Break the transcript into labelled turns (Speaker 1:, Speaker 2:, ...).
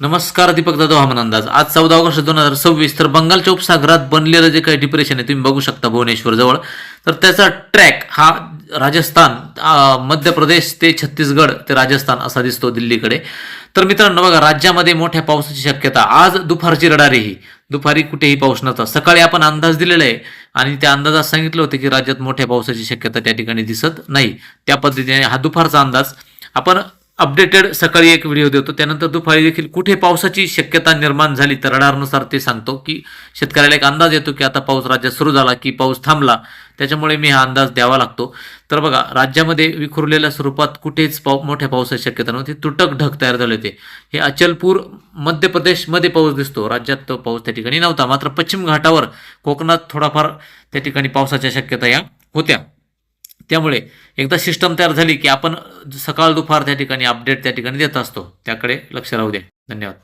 Speaker 1: नमस्कार, दीपक जाधव, हवामान अंदाज. आज 14 ऑगस्ट 2026. तर बंगालच्या उपसागरात बनलेलं जे काही डिप्रेशन आहे तुम्ही बघू शकता भुवनेश्वर जवळ. तर त्याचा ट्रॅक हा राजस्थान, मध्य प्रदेश ते छत्तीसगड ते राजस्थान असा दिसतो दिल्लीकडे. तर मित्रांनो बघा, राज्यामध्ये मोठ्या पावसाची शक्यता. आज दुपारची रडारी ही दुपारी कुठेही पाऊस नव्हता. सकाळी आपण अंदाज दिलेला आहे आणि त्या अंदाजात सांगितलं होतं की राज्यात मोठ्या पावसाची शक्यता त्या ठिकाणी दिसत नाही. त्या पद्धतीने हा दुपारचा अंदाज आपण अपडेटेड सकाळी एक व्हिडिओ देतो, त्यानंतर दुपारी देखील कुठे पावसाची शक्यता निर्माण झाली तर रडारनुसार ते सांगतो की शेतकऱ्याला एक अंदाज येतो की आता पाऊस राज्यात सुरू झाला की पाऊस थांबला. त्याच्यामुळे मी हा अंदाज द्यावा लागतो. तर बघा, राज्यामध्ये विखुरलेल्या स्वरूपात कुठेच मोठ्या पावसाची शक्यता नव्हती. तुटक ढग तयार झाले होते. हे अचलपूर मध्य प्रदेशमध्ये पाऊस दिसतो, राज्यात तो पाऊस त्या ठिकाणी नव्हता. मात्र पश्चिम घाटावर कोकणात थोडाफार त्या ठिकाणी पावसाच्या शक्यता या होत्या. त्यामुळे एकदा सिस्टम तयार झाली की आपण सकाळ दुपार त्या ठिकाणी अपडेट त्या ठिकाणी देत असतो, त्याकडे लक्ष राहू द्या. धन्यवाद.